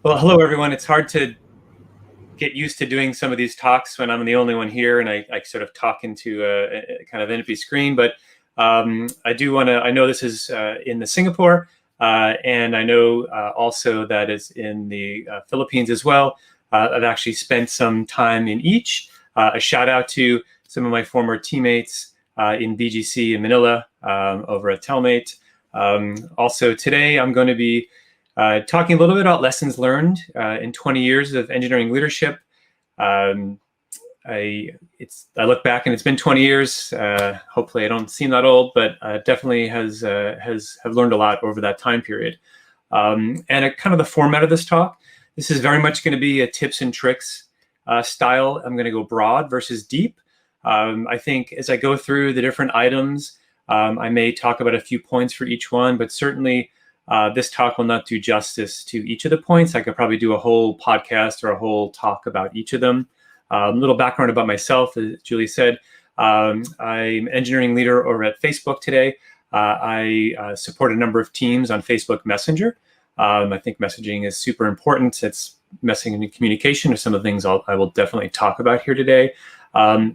Well, hello everyone. It's hard to get used to doing some of these talks when I'm the only one here and I sort of talk into a kind of empty screen. But I do want to, I know this is in the Singapore, and I know also that it's in the Philippines as well. I've actually spent some time in each. A shout out to some of my former teammates in BGC in Manila over at Telmate. Also today I'm going to be talking a little bit about lessons learned in 20 years of engineering leadership. Um, I look back and it's been 20 years. Hopefully, I don't seem that old, but definitely have learned a lot over that time period. And kind of the format of this talk, this is very much going to be a tips and tricks style. I'm going to go broad versus deep. I think as I go through the different items, I may talk about a few points for each one, but certainly this talk will not do justice to each of the points. I could probably do a whole podcast or a whole talk about each of them. A little background about myself, as Julie said. I'm an engineering leader over at Facebook today. I support a number of teams on Facebook Messenger. I think messaging is super important. It's messaging and communication are some of the things I will definitely talk about here today.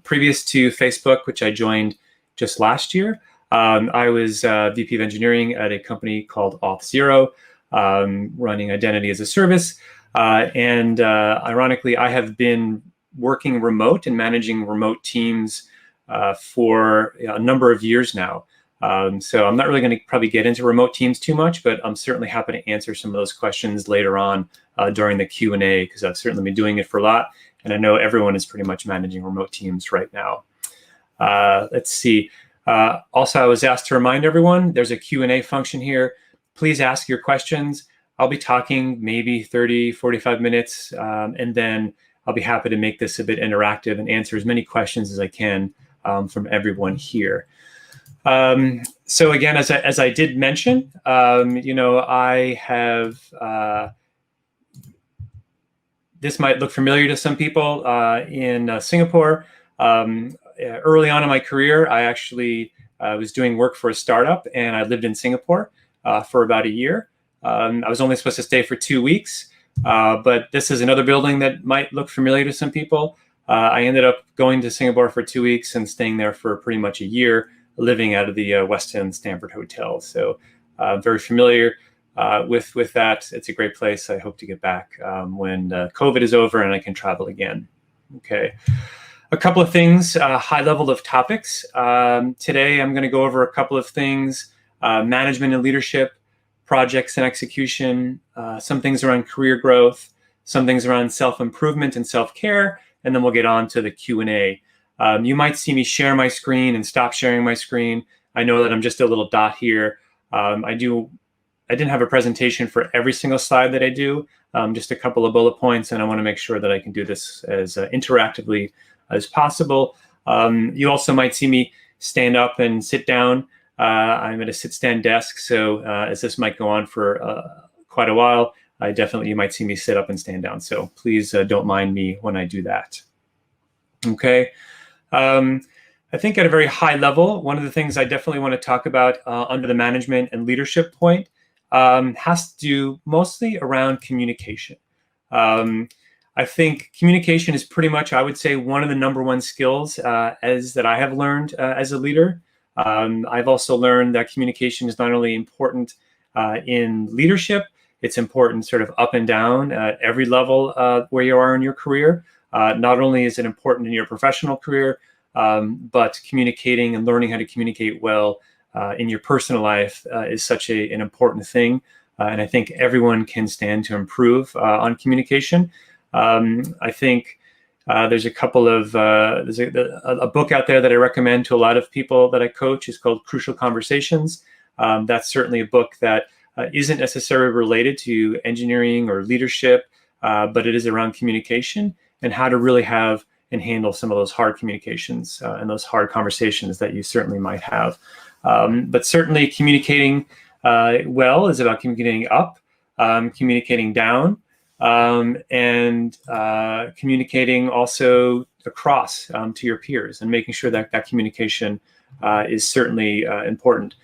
Previous to Facebook, which I joined just last year, I was VP of engineering at a company called Auth0, running identity as a service. And ironically, I have been working remote and managing remote teams for a number of years now. So I'm not really going to probably get into remote teams too much, but I'm certainly happy to answer some of those questions later on during the Q&A, because I've certainly been doing it for a lot. And I know everyone is pretty much managing remote teams right now. Let's see. Also, I was asked to remind everyone, there's a Q&A function here. Please ask your questions. I'll be talking maybe 30, 45 minutes, and then I'll be happy to make this a bit interactive and answer as many questions as I can from everyone here. So again, as I did mention, I have, this might look familiar to some people in Singapore. Early on in my career, I actually was doing work for a startup, and I lived in Singapore for about a year. I was only supposed to stay for 2 weeks, but this is another building that might look familiar to some people. I ended up going to Singapore for 2 weeks and staying there for pretty much a year, living out of the Westin Stanford Hotel. So very familiar with that. It's a great place. I hope to get back when COVID is over and I can travel again. Okay. A couple of things, high level of topics. Today, I'm going to go over a couple of things, management and leadership, projects and execution, some things around career growth, some things around self-improvement and self-care, and then we'll get on to the Q&A. You might see me share my screen and stop sharing my screen. I know that I'm just a little dot here. I didn't have a presentation for every single slide that I do, just a couple of bullet points, and I want to make sure that I can do this as interactively as possible. You also might see me stand up and sit down. I'm at a sit-stand desk, so as this might go on for quite a while, you might see me sit up and stand down. So please don't mind me when I do that. Okay. I think at a very high level, one of the things I definitely want to talk about under the management and leadership point has to do mostly around communication. I think communication is pretty much, I would say, one of the #1 skills that I have learned as a leader. I've also learned that communication is not only important in leadership, it's important sort of up and down at every level where you are in your career. Not only is it important in your professional career, but communicating and learning how to communicate well in your personal life is such an important thing. And I think everyone can stand to improve on communication. I think there's a couple of, there's a book out there that I recommend to a lot of people that I coach. It's called Crucial Conversations. That's certainly a book that isn't necessarily related to engineering or leadership, but it is around communication and how to really have and handle some of those hard communications and those hard conversations that you certainly might have. But certainly communicating well is about communicating up, communicating down, and communicating also across to your peers and making sure that that communication is certainly important.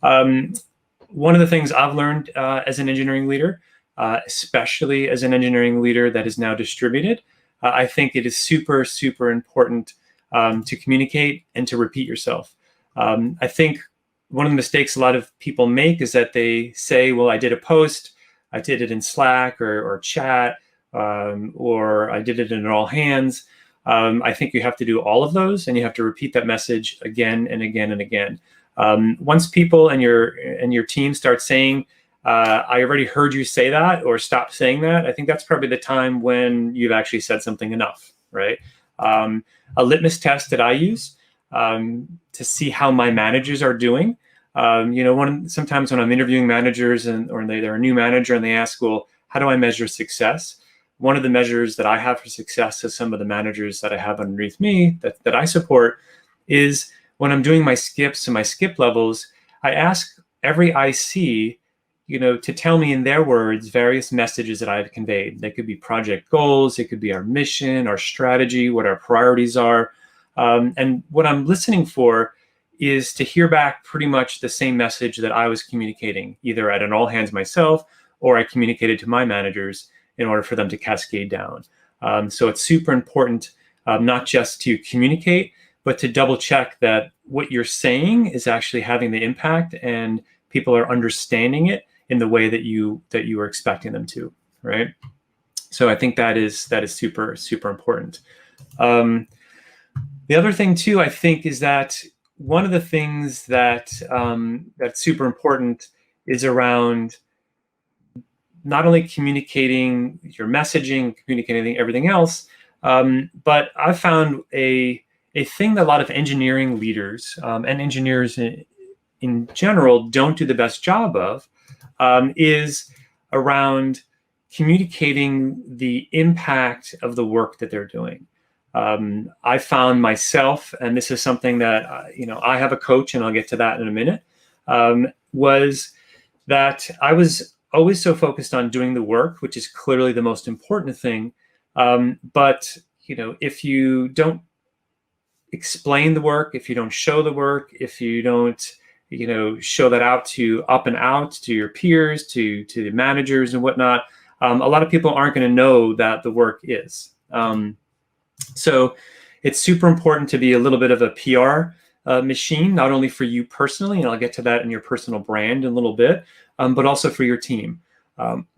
One of the things I've learned as an engineering leader especially as an engineering leader that is now distributed. I think it is super, super important to communicate and to repeat yourself. I think one of the mistakes a lot of people make is that they say, well, I did a post, I did it in Slack or chat, or I did it in all hands. I think you have to do all of those, and you have to repeat that message again and again and again. Once people and your team start saying, I already heard you say that, or stop saying that, I think that's probably the time when you've actually said something enough, right? A litmus test that I use to see how my managers are doing. Sometimes when I'm interviewing managers or they're a new manager and they ask, well, how do I measure success? One of the measures that I have for success as some of the managers that I have underneath me that I support is when I'm doing my skips and my skip levels, I ask every IC, to tell me in their words various messages that I've conveyed. They could be project goals, it could be our mission, our strategy, what our priorities are. And what I'm listening for is to hear back pretty much the same message that I was communicating, either at an all hands myself or I communicated to my managers in order for them to cascade down. So it's super important not just to communicate, but to double check that what you're saying is actually having the impact and people are understanding it in the way that you are expecting them to, right? So I think that is super, super important. The other thing too, I think, is that one of the things that's super important is around not only communicating your messaging, communicating everything else, but I've found a thing that a lot of engineering leaders and engineers in general don't do the best job of is around communicating the impact of the work that they're doing. I found myself, and this is something that I have a coach, and I'll get to that in a minute, was that I was always so focused on doing the work, which is clearly the most important thing. But if you don't explain the work, if you don't show the work, if you don't show that out to your peers, to the managers and whatnot, a lot of people aren't going to know that the work is. So it's super important to be a little bit of a PR machine, not only for you personally, and I'll get to that in your personal brand in a little bit, but also for your team.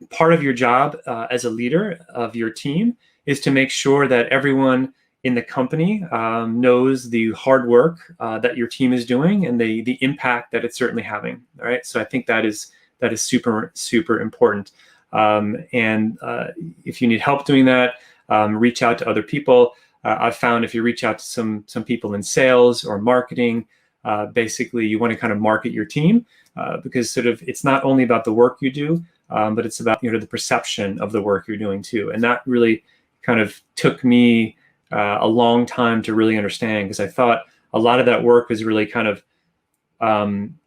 Part of your job as a leader of your team is to make sure that everyone in the company knows the hard work that your team is doing and the impact that it's certainly having. All right, so I think that is super, super important. And if you need help doing that, reach out to other people. I've found if you reach out to some people in sales or marketing, basically you want to kind of market your team because it's not only about the work you do, but it's about the perception of the work you're doing too. And that really kind of took me a long time to really understand, because I thought a lot of that work was really kind of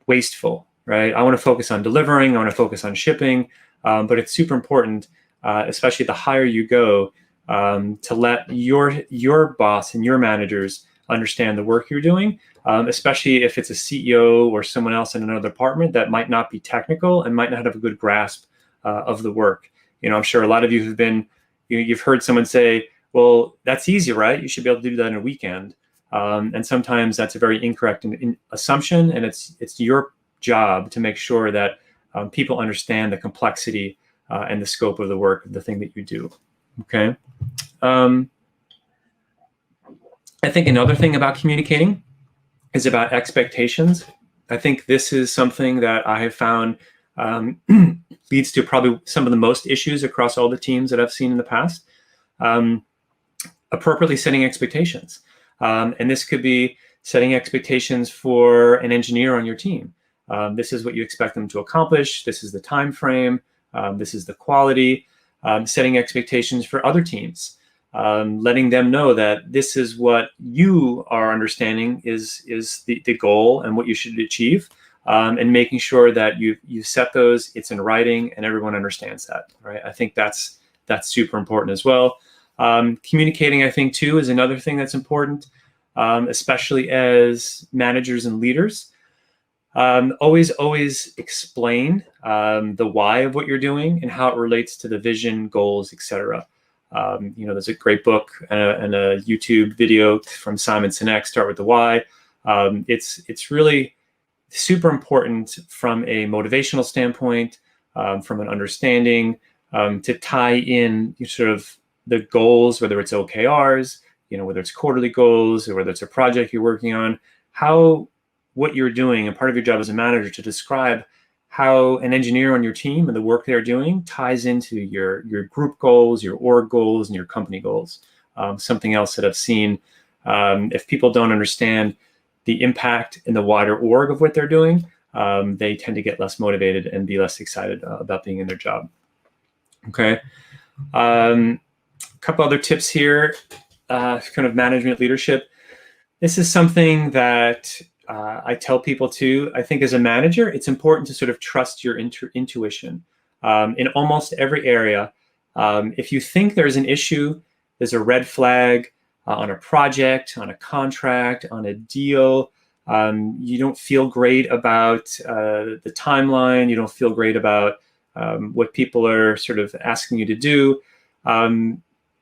wasteful, right? I want to focus on delivering, I want to focus on shipping, but it's super important, especially the higher you go, to let your boss and your managers understand the work you're doing, especially if it's a CEO or someone else in another department that might not be technical and might not have a good grasp of the work. I'm sure a lot of you have been, you've heard someone say, well, that's easy, right? You should be able to do that in a weekend. And sometimes that's a very incorrect assumption, and it's your job to make sure that people understand the complexity and the scope of the work, the thing that you do. Okay. I think another thing about communicating is about expectations. I think this is something that I have found leads to probably some of the most issues across all the teams that I've seen in the past. Appropriately setting expectations. And this could be setting expectations for an engineer on your team. This is what you expect them to accomplish. This is the time frame. This is the quality. Setting expectations for other teams. Letting them know that this is what you are understanding is the goal and what you should achieve. And making sure that you set those, it's in writing, and everyone understands that, right? I think that's super important as well. Communicating, I think, too, is another thing that's important, especially as managers and leaders. Always explain the why of what you're doing and how it relates to the vision, goals, etc. There's a great book and a YouTube video from Simon Sinek, Start with the Why. It's really super important from a motivational standpoint, from an understanding, to tie in sort of the goals, whether it's OKRs, whether it's quarterly goals or whether it's a project you're working on, what you're doing, and part of your job as a manager to describe how an engineer on your team and the work they're doing ties into your group goals, your org goals, and your company goals. Something else that I've seen, if people don't understand the impact in the wider org of what they're doing, they tend to get less motivated and be less excited about being in their job. Okay. A couple other tips here, kind of management leadership. This is something that I tell people too. I think as a manager, it's important to sort of trust your intuition in almost every area. If you think there's an issue, there's a red flag on a project, on a contract, on a deal, you don't feel great about the timeline, you don't feel great about what people are sort of asking you to do.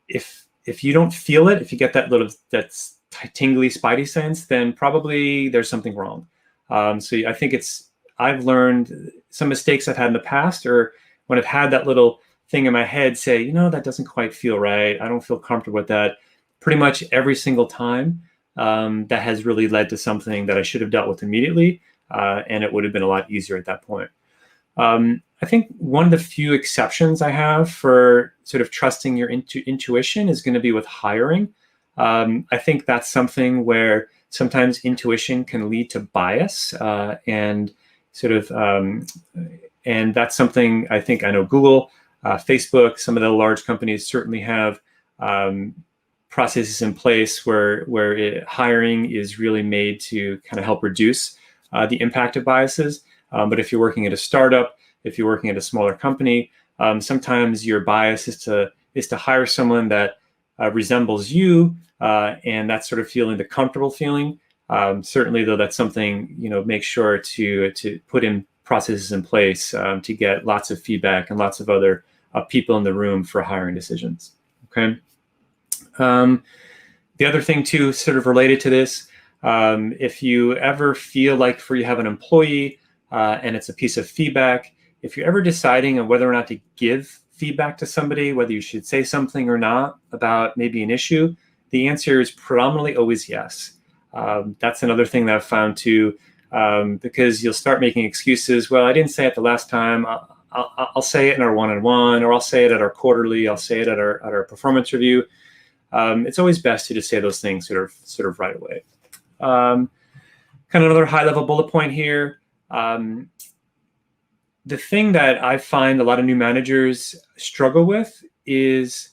If you don't feel it, if you get that's tingly spidey sense, then probably there's something wrong. So I think I've learned some mistakes I've had in the past, or when I've had that little thing in my head say, that doesn't quite feel right, I don't feel comfortable with that. Pretty much every single time, that has really led to something that I should have dealt with immediately, and it would have been a lot easier at that point. I think one of the few exceptions I have for sort of trusting your intuition is going to be with hiring. I think that's something where sometimes intuition can lead to bias, and that's something I think I know Google, Facebook, some of the large companies certainly have processes in place where hiring is really made to kind of help reduce the impact of biases. But if you're working at a startup, if you're working at a smaller company, sometimes your bias is to hire someone that resembles you, and that's sort of feeling the comfortable feeling. Certainly, though, that's something, make sure to put in processes in place to get lots of feedback and lots of other people in the room for hiring decisions. Okay. The other thing too, sort of related to this, if you ever feel like you have an employee and it's a piece of feedback, if you're ever deciding on whether or not to give feedback to somebody, whether you should say something or not about maybe an issue, the answer is predominantly always yes. That's another thing that I've found too, because you'll start making excuses. Well, I didn't say it the last time. I'll say it in our one-on-one, or I'll say it at our quarterly. I'll say it at our performance review. It's always best to just say those things sort of right away. Kind of another high-level bullet point here. The thing that I find a lot of new managers struggle with is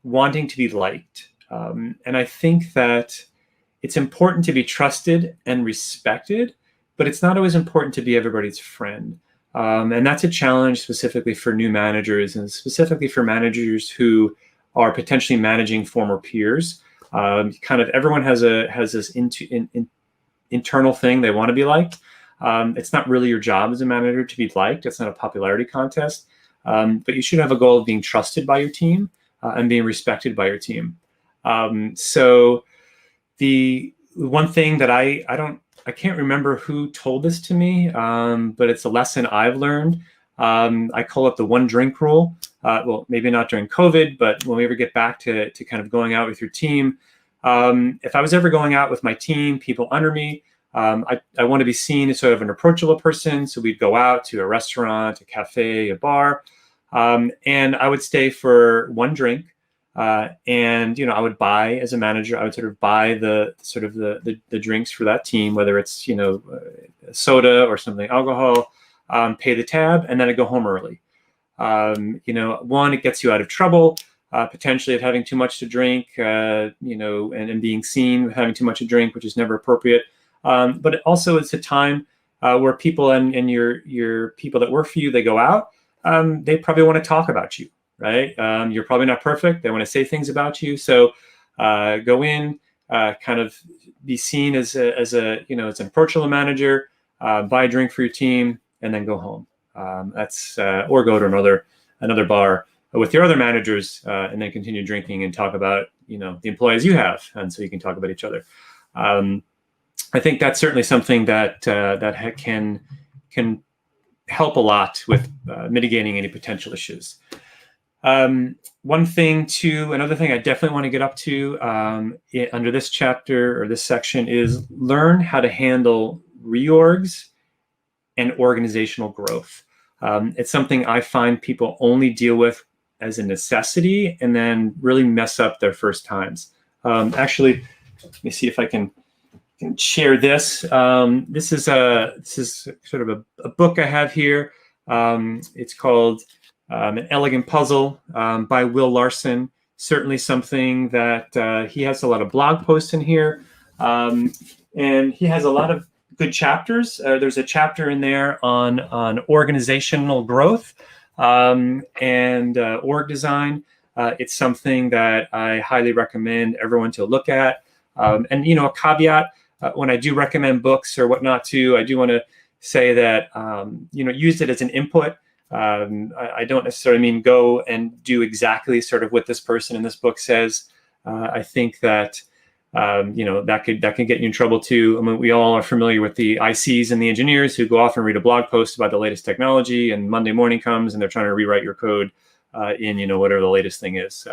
wanting to be liked. And I think that it's important to be trusted and respected, but it's not always important to be everybody's friend. And that's a challenge specifically for new managers, and specifically for managers who are potentially managing former peers. Kind of everyone has this internal thing they want to be liked. It's not really your job as a manager to be liked. It's not a popularity contest, but you should have a goal of being trusted by your team and being respected by your team. So the one thing that I can't remember who told this to me, but it's a lesson I've learned. I call it the one drink rule. Well, maybe not during COVID, but when we ever get back to kind of going out with your team, if I was ever going out with my team, people under me, I want to be seen as sort of an approachable person. So we'd go out to a restaurant, a cafe, a bar, and I would stay for one drink. And I would buy, as a manager, I would sort of buy the drinks for that team, whether it's soda or something alcohol, pay the tab, and then I'd go home early. One, it gets you out of trouble, potentially of having too much to drink, and being seen with having too much to drink, which is never appropriate. But also it's a time where people and your people that work for you, they go out, they probably want to talk about you, right? You're probably not perfect. They want to say things about you. So go in, kind of be seen as an approachable manager, buy a drink for your team, and then go home. Or go to another bar with your other managers, and then continue drinking and talk about the employees you have, and so you can talk about each other. I think that's certainly something that can help a lot with mitigating any potential issues. Another thing I definitely want to get up to under this chapter or this section is learn how to handle reorgs and organizational growth. It's something I find people only deal with as a necessity and then really mess up their first times. Actually, let me see if I can share this. This is sort of a book I have here. It's called An Elegant Puzzle by Will Larson. Certainly something that he has a lot of blog posts in here. And he has a lot of good chapters. There's a chapter in there on organizational growth and org design. It's something that I highly recommend everyone to look at. And a caveat, when I do recommend books or whatnot too, I do want to say that use it as an input. I don't necessarily mean go and do exactly sort of what this person in this book says. I think that that can get you in trouble too. I mean, we all are familiar with the ICs and the engineers who go off and read a blog post about the latest technology, and Monday morning comes and they're trying to rewrite your code in whatever the latest thing is.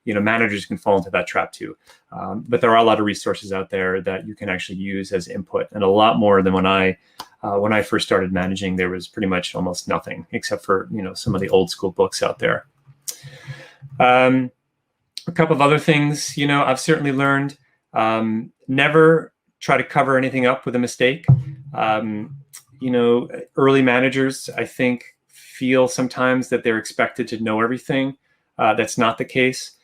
Managers can fall into that trap too. But there are a lot of resources out there that you can actually use as input, and a lot more than when I first started managing. There was pretty much almost nothing except for some of the old school books out there. A couple of other things I've certainly learned. Never try to cover anything up with a mistake. Early managers, I think, feel sometimes that they're expected to know everything. That's not the case.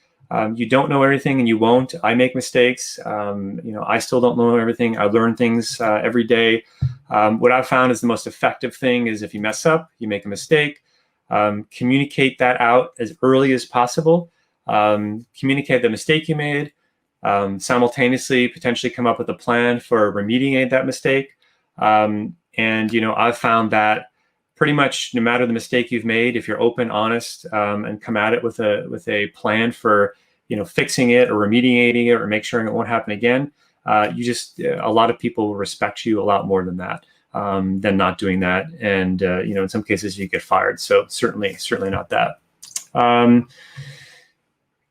You don't know everything, and you won't. I make mistakes. I still don't know everything. I learn things every day. What I've found is the most effective thing is if you mess up, you make a mistake, communicate that out as early as possible. Communicate the mistake you made. Simultaneously potentially come up with a plan for remediating that mistake. I've found that pretty much no matter the mistake you've made, if you're open, honest, and come at it with a plan for fixing it or remediating it or make sure it won't happen again, a lot of people will respect you a lot more than that, than not doing that. And in some cases you get fired. So certainly not that.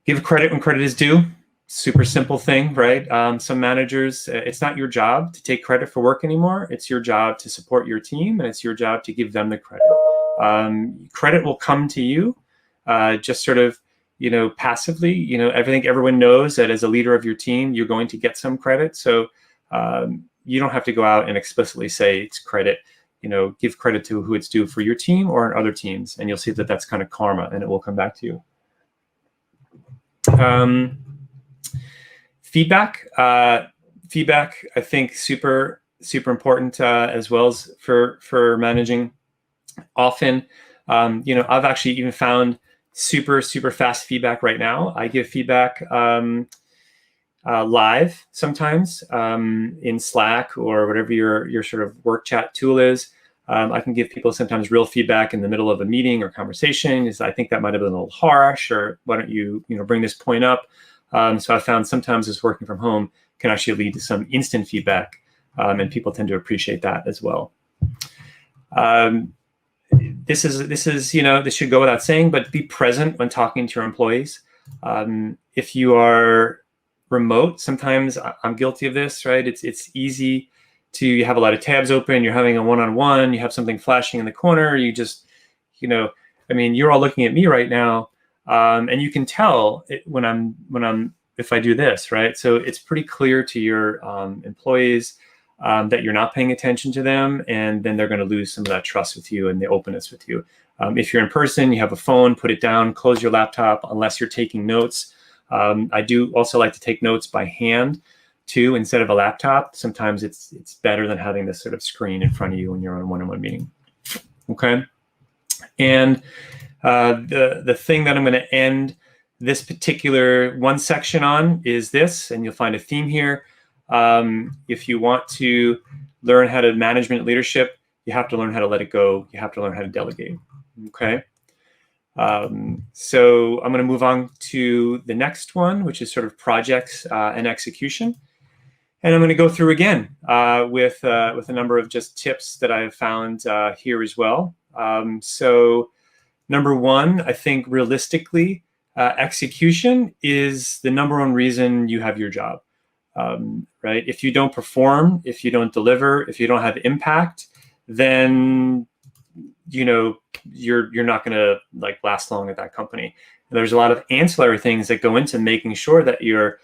Give credit when credit is due. Super simple thing, right? Some managers, it's not your job to take credit for work anymore. It's your job to support your team, and it's your job to give them the credit. Credit will come to you just sort of, passively. I think everyone knows that as a leader of your team, you're going to get some credit. So you don't have to go out and explicitly say it's credit. Give credit to who it's due for your team or in other teams, and you'll see that that's kind of karma, and it will come back to you. Feedback, I think super important as well as for managing. Often, I've actually even found super fast feedback right now. I give feedback live sometimes in Slack or whatever your sort of work chat tool is. I can give people sometimes real feedback in the middle of a meeting or conversation. I think that might have been a little harsh, or why don't you bring this point up? So I found sometimes this working from home can actually lead to some instant feedback, and people tend to appreciate that as well. This should go without saying, but be present when talking to your employees. If you are remote, sometimes I'm guilty of this, right? It's easy to have a lot of tabs open. You're having a one-on-one. You have something flashing in the corner. You just, you're all looking at me right now. And you can tell if I do this, right? So it's pretty clear to your employees that you're not paying attention to them, and then they're going to lose some of that trust with you and the openness with you. If you're in person, you have a phone, put it down, close your laptop unless you're taking notes. I do also like to take notes by hand too, instead of a laptop. Sometimes it's better than having this sort of screen in front of you when you're on a one-on-one meeting. Okay, and the thing that I'm going to end this particular one section on is this, and you'll find a theme here. If you want to learn how to management leadership, you have to learn how to let it go. You have to learn how to delegate. Okay. So I'm going to move on to the next one, which is sort of projects and execution. And I'm going to go through again with a number of just tips that I have found here as well. So number one, I think realistically, execution is the number one reason you have your job, right? If you don't perform, if you don't deliver, if you don't have impact, then you're not going to like last long at that company. And there's a lot of ancillary things that go into making sure that you're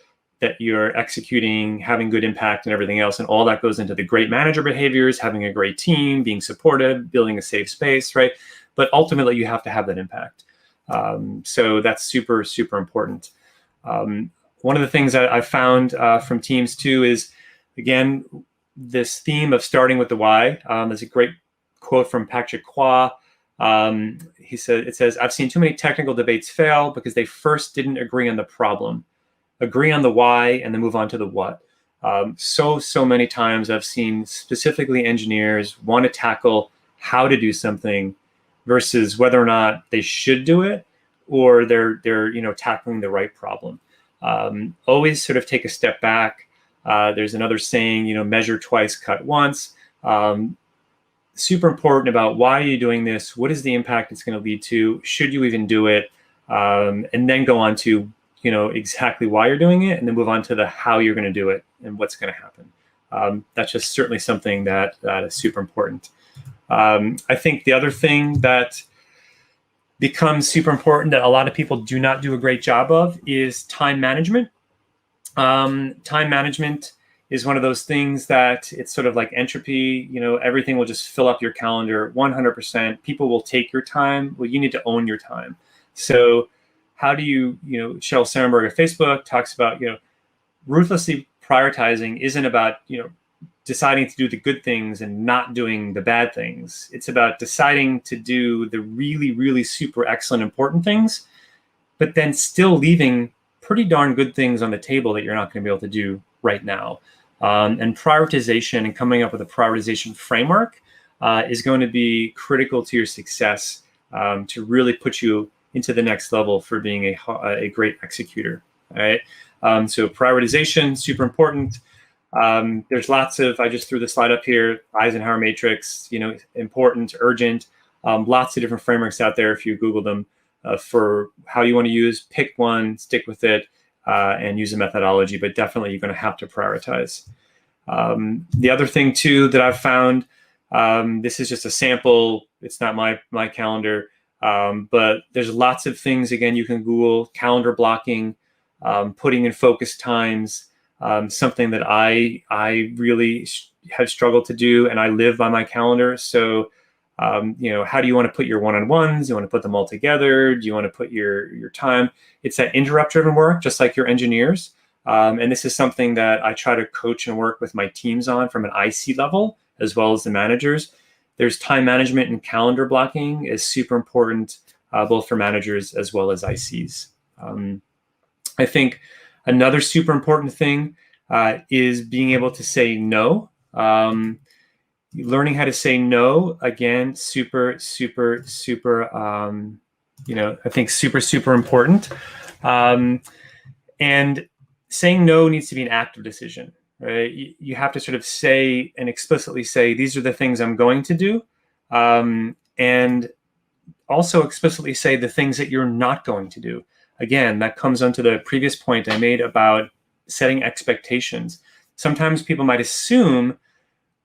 executing, having good impact and everything else. And all that goes into the great manager behaviors, having a great team, being supportive, building a safe space, right? But ultimately you have to have that impact. So that's super, super important. One of the things that I've found from teams too is, again, this theme of starting with the why. There's a great quote from Patrick Kwa. It says, "I've seen too many technical debates fail because they first didn't agree on the problem, agree on the why, and then move on to the what." So many times I've seen specifically engineers want to tackle how to do something versus whether or not they should do it, or they're tackling the right problem. Always sort of take a step back. There's another saying, measure twice, cut once. Super important about why are you doing this? What is the impact it's going to lead to? Should you even do it? And then go on to exactly why you're doing it, and then move on to the how you're going to do it and what's going to happen. That's just certainly something that is super important. I think the other thing that becomes super important that a lot of people do not do a great job of is time management. Time management is one of those things that it's sort of like entropy. Everything will just fill up your calendar 100%. People will take your time. Well, you need to own your time. So how do you, Sheryl Sandberg of Facebook talks about, ruthlessly prioritizing isn't about, deciding to do the good things and not doing the bad things. It's about deciding to do the really, really super excellent important things, but then still leaving pretty darn good things on the table that you're not going to be able to do right now. And prioritization and coming up with a prioritization framework is going to be critical to your success, to really put you into the next level for being a great executor. All right. So prioritization, super important. There's lots of, I just threw the slide up here, Eisenhower matrix, important, urgent, lots of different frameworks out there if you Google them for how you want to use. Pick one, stick with it, and use a methodology, but definitely you're going to have to prioritize. The other thing too that I've found, this is just a sample, it's not my calendar, but there's lots of things, again, you can Google calendar blocking, putting in focus times, something that I really have struggled to do, and I live by my calendar. So, how do you want to put your one-on-ones? Do you want to put them all together? Do you want to put your time? It's that interrupt-driven work, just like your engineers. And this is something that I try to coach and work with my teams on from an IC level, as well as the managers. There's time management and calendar blocking is super important, both for managers as well as ICs. I think another super important thing is being able to say no. Learning how to say no, again, super, super, super, I think super important. And saying no needs to be an active decision, right? You have to sort of say and explicitly say, these are the things I'm going to do. And also explicitly say the things that you're not going to do. Again, that comes onto the previous point I made about setting expectations. Sometimes people might assume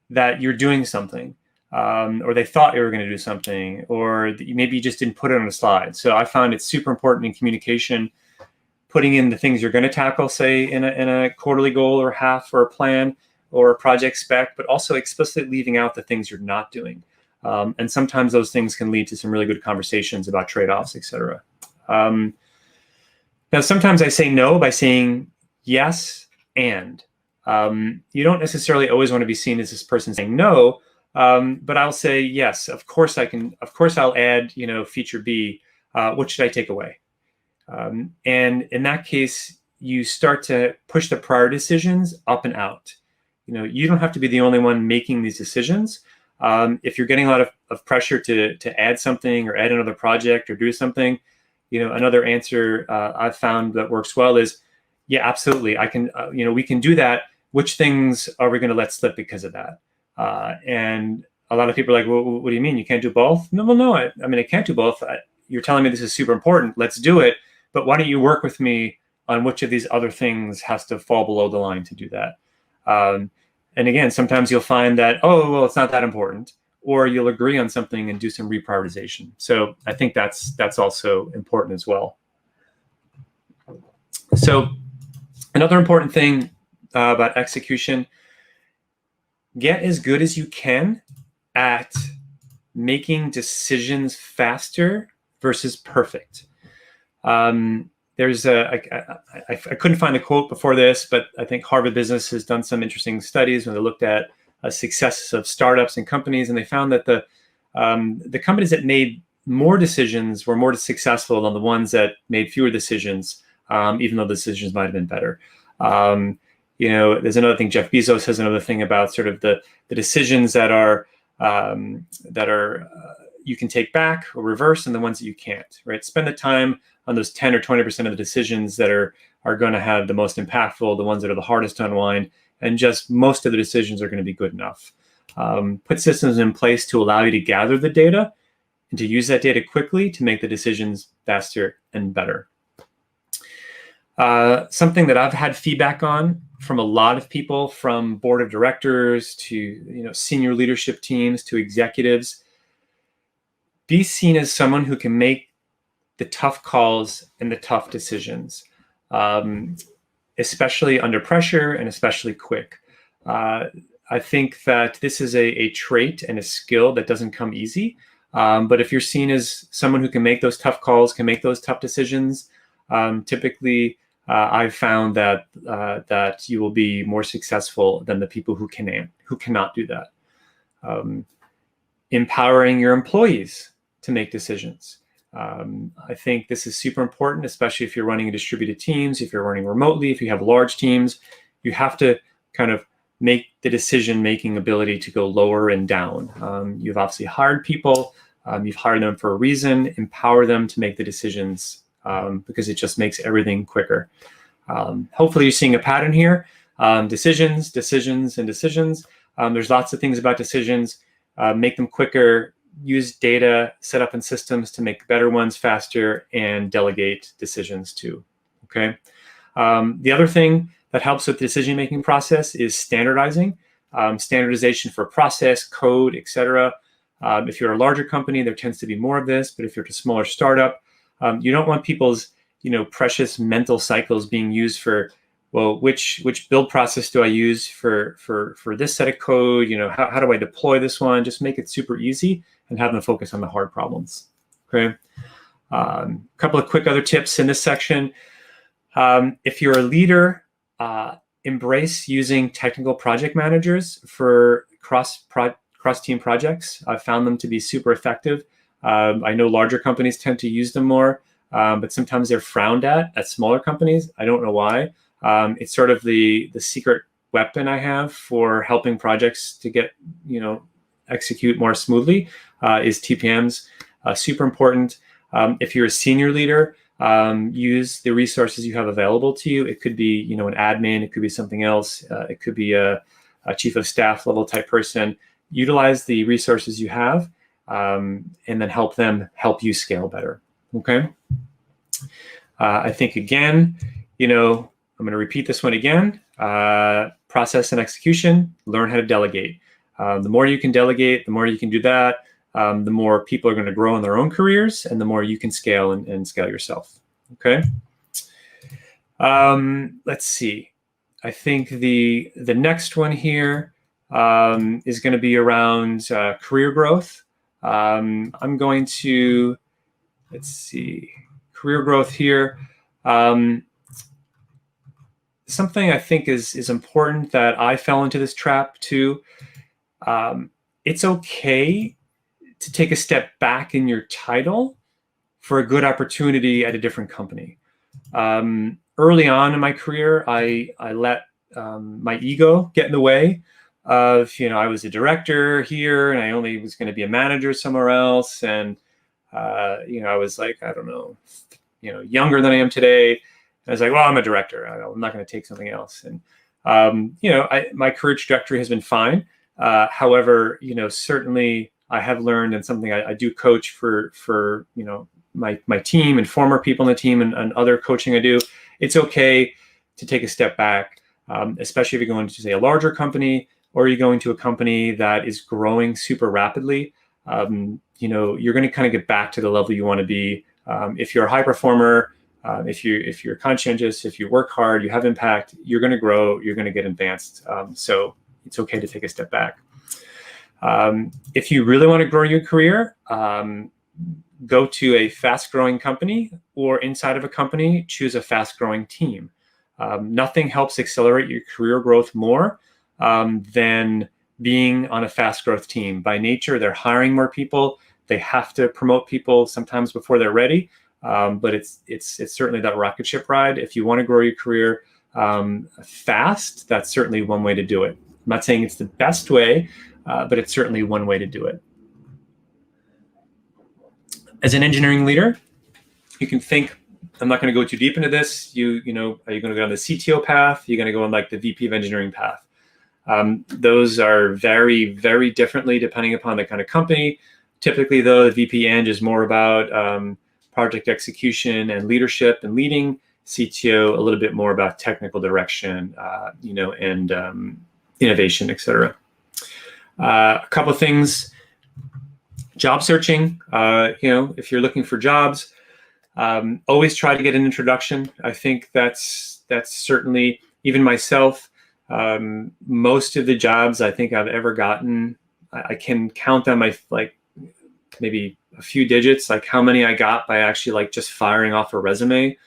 that you're doing something, or they thought you were going to do something, or maybe you just didn't put it on a slide. So I found it super important in communication, putting in the things you're going to tackle, say in a quarterly goal or half or a plan or a project spec, but also explicitly leaving out the things you're not doing. And sometimes those things can lead to some really good conversations about trade-offs, et cetera. Now, sometimes I say no by saying yes and. You don't necessarily always want to be seen as this person saying no, but I'll say yes. Of course I can. Of course I'll add, feature B. What should I take away? And in that case, you start to push the prior decisions up and out. You don't have to be the only one making these decisions. If you're getting a lot of pressure to add something or add another project or do something, another answer I've found that works well is, yeah, absolutely, I can. We can do that. Which things are we going to let slip because of that? And a lot of people are like, well, what do you mean you can't do both? No. I mean, I can't do both. You're telling me this is super important. Let's do it. But why don't you work with me on which of these other things has to fall below the line to do that? And again, sometimes you'll find that, oh, well, it's not that important, or you'll agree on something and do some reprioritization. So I think that's also important as well. So another important thing about execution, get as good as you can at making decisions faster versus perfect. There's I couldn't find the quote before this, but I think Harvard Business has done some interesting studies when they looked at successes of startups and companies, and they found that the companies that made more decisions were more successful than the ones that made fewer decisions, even though the decisions might have been better. There's another thing. Jeff Bezos has another thing about sort of the decisions that are you can take back or reverse, and the ones that you can't. Right? Spend the time on those 10 or 20% of the decisions that are going to have the most impactful, the ones that are the hardest to unwind, and just most of the decisions are going to be good enough. Put systems in place to allow you to gather the data and to use that data quickly to make the decisions faster and better. Something that I've had feedback on from a lot of people, from board of directors to senior leadership teams to executives, be seen as someone who can make the tough calls and the tough decisions, especially under pressure and especially quick. I think that this is a trait and a skill that doesn't come easy. But if you're seen as someone who can make those tough calls, can make those tough decisions, typically I've found that you will be more successful than the people who cannot do that. Empowering your employees to make decisions. I think this is super important, especially if you're running distributed teams, if you're running remotely, if you have large teams. You have to kind of make the decision-making ability to go lower and down. You've obviously hired people. You've hired them for a reason. Empower them to make the decisions because it just makes everything quicker. Hopefully you're seeing a pattern here. Decisions, and decisions. There's lots of things about decisions. Make them quicker. Use data, set up in systems to make better ones faster, and delegate decisions too. Okay. The other thing that helps with the decision-making process is standardizing. Standardization for process, code, etc. If you're a larger company, there tends to be more of this, but if you're a smaller startup, you don't want people's precious mental cycles being used for, well, which build process do I use for this set of code? How do I deploy this one? Just make it super easy and have them focus on the hard problems. Okay. A couple of quick other tips in this section. If you're a leader, embrace using technical project managers for cross-team projects. I've found them to be super effective. I know larger companies tend to use them more, but sometimes they're frowned at smaller companies. I don't know why. It's sort of the secret weapon I have for helping projects to get, execute more smoothly, is TPMs. Super important. If you're a senior leader, use the resources you have available to you. It could be, an admin, it could be something else. It could be a chief of staff level type person. Utilize the resources you have, and then help them help you scale better. Okay. I think again, I'm going to repeat this one again. Process and execution, learn how to delegate. The more you can delegate, the more you can do that, the more people are going to grow in their own careers, and the more you can scale and scale yourself. Okay. Let's see. I think the next one here is going to be around career growth. I'm going to, let's see, career growth here. Something I think is important that I fell into this trap too. It's okay to take a step back in your title for a good opportunity at a different company. Early on in my career, I let my ego get in the way of, I was a director here and I only was going to be a manager somewhere else. And, I was like, I don't know, younger than I am today. And I was like, well, I'm a director. I'm not going to take something else. And, my career trajectory has been fine. However, certainly I have learned, and something I do coach for my team and former people in the team and other coaching I do, it's okay to take a step back, especially if you're going to, say, a larger company, or you're going to a company that is growing super rapidly. You're going to kind of get back to the level you want to be. If you're a high performer, if you're conscientious, if you work hard, you have impact, you're going to grow, you're going to get advanced. So it's okay to take a step back. If you really want to grow your career, go to a fast-growing company, or inside of a company, choose a fast-growing team. Nothing helps accelerate your career growth more than being on a fast-growth team. By nature, they're hiring more people. They have to promote people sometimes before they're ready. But it's certainly that rocket ship ride. If you want to grow your career fast, that's certainly one way to do it. I'm not saying it's the best way, but it's certainly one way to do it. As an engineering leader, you can think, I'm not going to go too deep into this. Are you going to go on the CTO path? You're going to go on like the VP of engineering path. Those are very, very differently depending upon the kind of company. Typically, though, the VP Eng is more about project execution and leadership and leading. CTO a little bit more about technical direction, and innovation, etc. A couple of things. Job searching. If you're looking for jobs, always try to get an introduction. I think that's certainly, even myself, most of the jobs I think I've ever gotten, I can count on my maybe a few digits, like how many I got by actually just firing off a resume.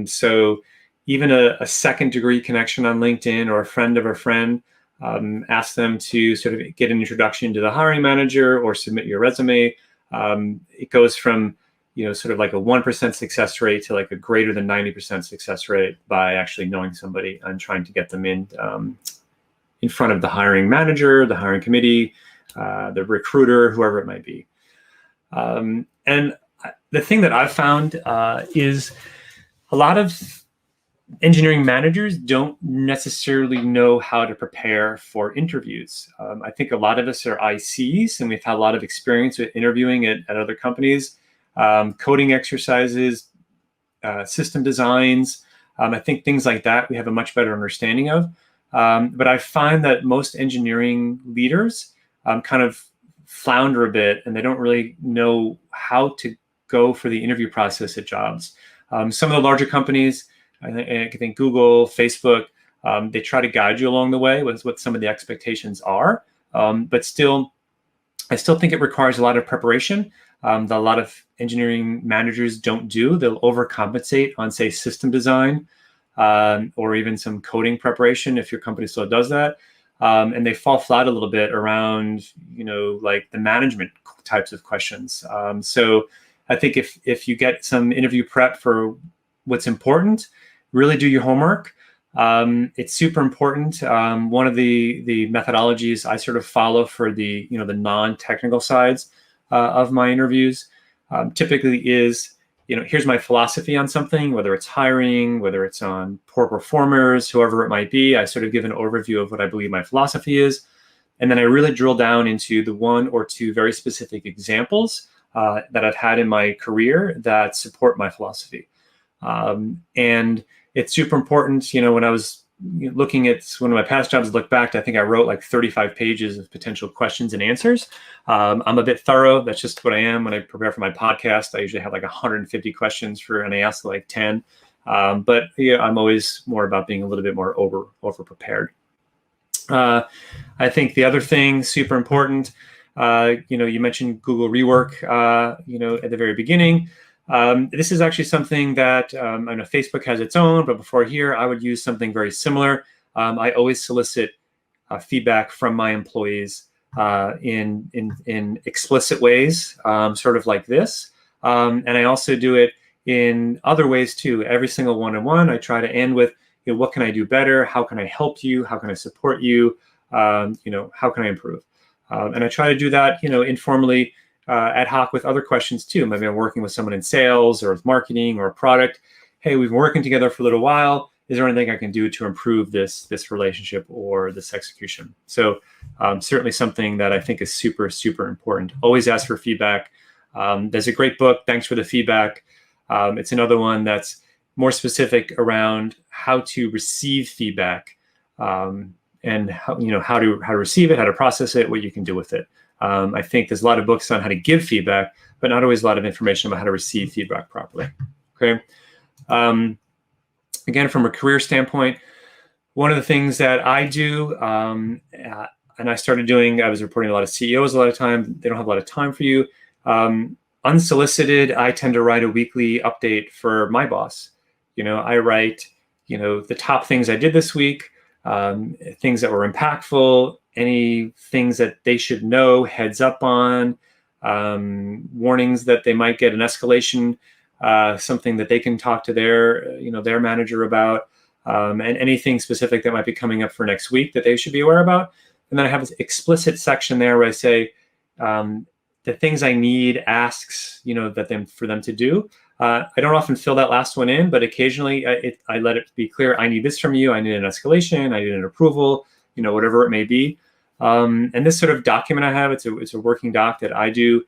So even a second degree connection on LinkedIn, or a friend of a friend, ask them to sort of get an introduction to the hiring manager or submit your resume. It goes from, sort of like a 1% success rate to like a greater than 90% success rate by actually knowing somebody and trying to get them in front of the hiring manager, the hiring committee, the recruiter, whoever it might be. And the thing that I've found is a lot of engineering managers don't necessarily know how to prepare for interviews. I think a lot of us are ICs, and we've had a lot of experience with interviewing at other companies, coding exercises, system designs. I think things like that we have a much better understanding of. But I find that most engineering leaders kind of flounder a bit, and they don't really know how to go for the interview process at jobs. Some of the larger companies, I think Google, Facebook, they try to guide you along the way with what some of the expectations are. But still, I still think it requires a lot of preparation that a lot of engineering managers don't do. They'll overcompensate on, say, system design or even some coding preparation if your company still does that. And they fall flat a little bit around, like the management types of questions. So I think if you get some interview prep for what's important, really do your homework. It's super important. One of the methodologies I sort of follow for the the non-technical sides of my interviews typically is, here's my philosophy on something, whether it's hiring, whether it's on poor performers, whoever it might be. I sort of give an overview of what I believe my philosophy is. And then I really drill down into the one or two very specific examples that I've had in my career that support my philosophy. And it's super important, when I was looking at one of my past jobs, look back, I think I wrote like 35 pages of potential questions and answers. I'm a bit thorough. That's just what I am. When I prepare for my podcast, I usually have like 150 questions and I ask like 10. But I'm always more about being a little bit more over prepared. I think the other thing, super important, you mentioned Google Rework, at the very beginning. This is actually something that I know Facebook has its own, but before here, I would use something very similar. I always solicit feedback from my employees in explicit ways, sort of like this. And I also do it in other ways too. Every single one-on-one, I try to end with, what can I do better? How can I help you? How can I support you? How can I improve? And I try to do that, informally, ad hoc with other questions too. Maybe I'm working with someone in sales or with marketing or product. Hey, we've been working together for a little while. Is there anything I can do to improve this relationship or this execution? So certainly something that I think is super, super important. Always ask for feedback. There's a great book, Thanks for the Feedback. It's another one that's more specific around how to receive feedback, and how to receive it, how to process it, what you can do with it. I think there's a lot of books on how to give feedback, but not always a lot of information about how to receive feedback properly. Okay. Again, from a career standpoint, one of the things that I do, and I started doing, I was reporting to a lot of CEOs a lot of time. They don't have a lot of time for you. Unsolicited, I tend to write a weekly update for my boss. I write, the top things I did this week, things that were impactful, any things that they should know, heads up on, warnings that they might get an escalation, something that they can talk to their manager about, and anything specific that might be coming up for next week that they should be aware about. And then I have this explicit section there where I say the things I need, asks, for them to do. I don't often fill that last one in, but occasionally I let it be clear, I need this from you, I need an escalation, I need an approval, whatever it may be. And this sort of document I have, it's a working doc that I do,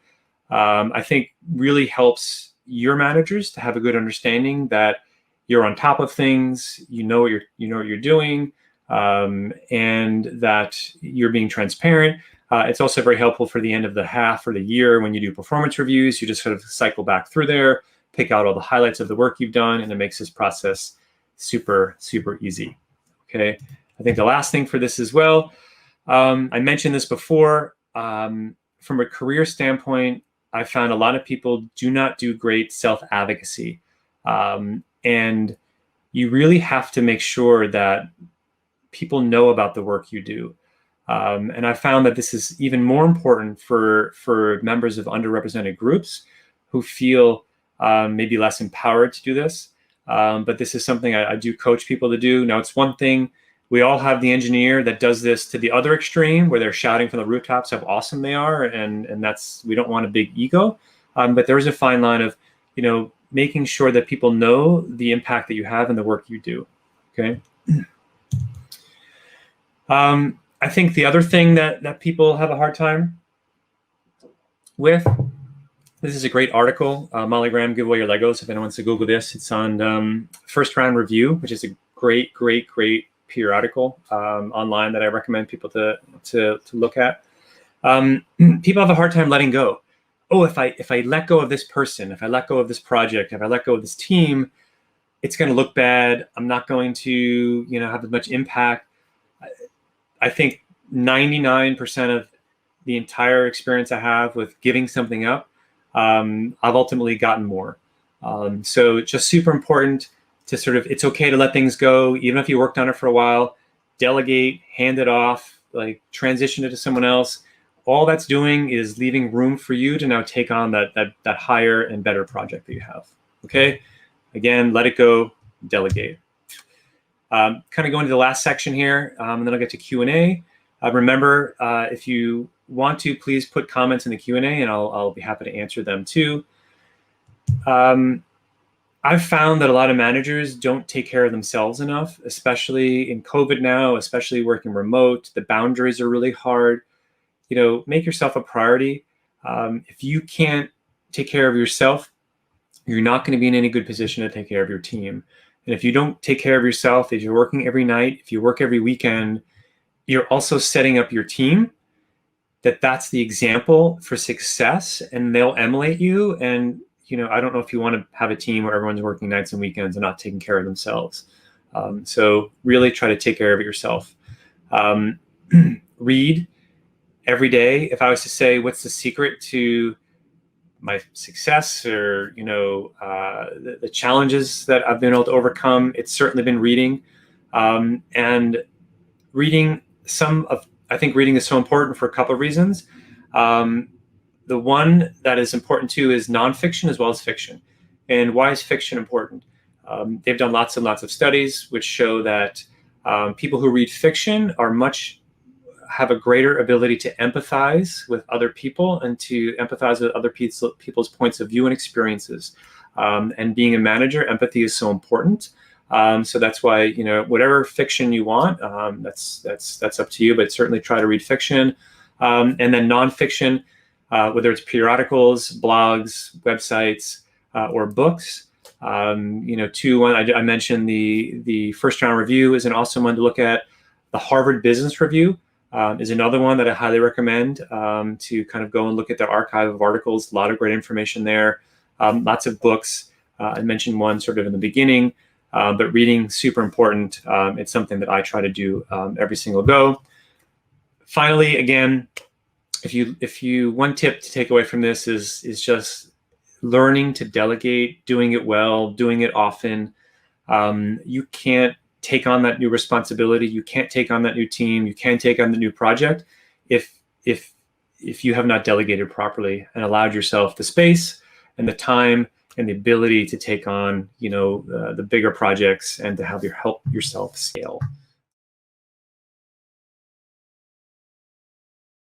I think really helps your managers to have a good understanding that you're on top of things, you know what you're doing, and that you're being transparent. It's also very helpful for the end of the half or the year when you do performance reviews. You just sort of cycle back through there, pick out all the highlights of the work you've done, and it makes this process super, super easy. Okay. I think the last thing for this as well, I mentioned this before, from a career standpoint, I found a lot of people do not do great self-advocacy. And you really have to make sure that people know about the work you do. And I found that this is even more important for members of underrepresented groups who feel maybe less empowered to do this. But this is something I do coach people to do. Now, it's one thing, we all have the engineer that does this to the other extreme where they're shouting from the rooftops how awesome they are. And we don't want a big ego. But there is a fine line of, making sure that people know the impact that you have in the work you do. Okay. I think the other thing that people have a hard time with, this is a great article, Molly Graham, Give Away Your Legos. If anyone wants to Google this, it's on First Round Review, which is a great periodical online that I recommend people to look at. People have a hard time letting go. Oh, if I let go of this person, if I let go of this project, if I let go of this team, it's going to look bad. I'm not going to, have as much impact. I think 99% of the entire experience I have with giving something up, I've ultimately gotten more. So it's just super important to it's okay to let things go, even if you worked on it for a while, delegate, hand it off, like transition it to someone else. All that's doing is leaving room for you to now take on that higher and better project that you have. Okay. Again, let it go, delegate. Kind of going to the last section here, and then I'll get to Q&A. Remember, if you want to, please put comments in the Q&A, and I'll be happy to answer them too. I've found that a lot of managers don't take care of themselves enough, especially in COVID now, especially working remote. The boundaries are really hard. Make yourself a priority. If you can't take care of yourself, you're not going to be in any good position to take care of your team. And if you don't take care of yourself, if you're working every night, if you work every weekend, you're also setting up your team that's the example for success, and they'll emulate you. And, I don't know if you want to have a team where everyone's working nights and weekends and not taking care of themselves. So really try to take care of it yourself. Read every day. If I was to say, what's the secret to my success or, the challenges that I've been able to overcome, it's certainly been reading. And reading I think reading is so important for a couple of reasons. The one that is important too is nonfiction as well as fiction. And why is fiction important? They've done lots and lots of studies which show that people who read fiction have a greater ability to empathize with other people and to empathize with other people's points of view and experiences. And being a manager, empathy is so important. So that's why, whatever fiction you want, that's up to you, but certainly try to read fiction. And then nonfiction, whether it's periodicals, blogs, websites, or books. I mentioned the First Round Review is an awesome one to look at. The Harvard Business Review is another one that I highly recommend to kind of go and look at their archive of articles. A lot of great information there. Lots of books. I mentioned one sort of in the beginning, but reading, super important. It's something that I try to do every single go. Finally, again, if you one tip to take away from this is just learning to delegate, doing it well, doing it often. You can't take on that new responsibility. You can't take on that new team. You can't take on the new project if you have not delegated properly and allowed yourself the space and the time and the ability to take on, the bigger projects and to help yourself scale.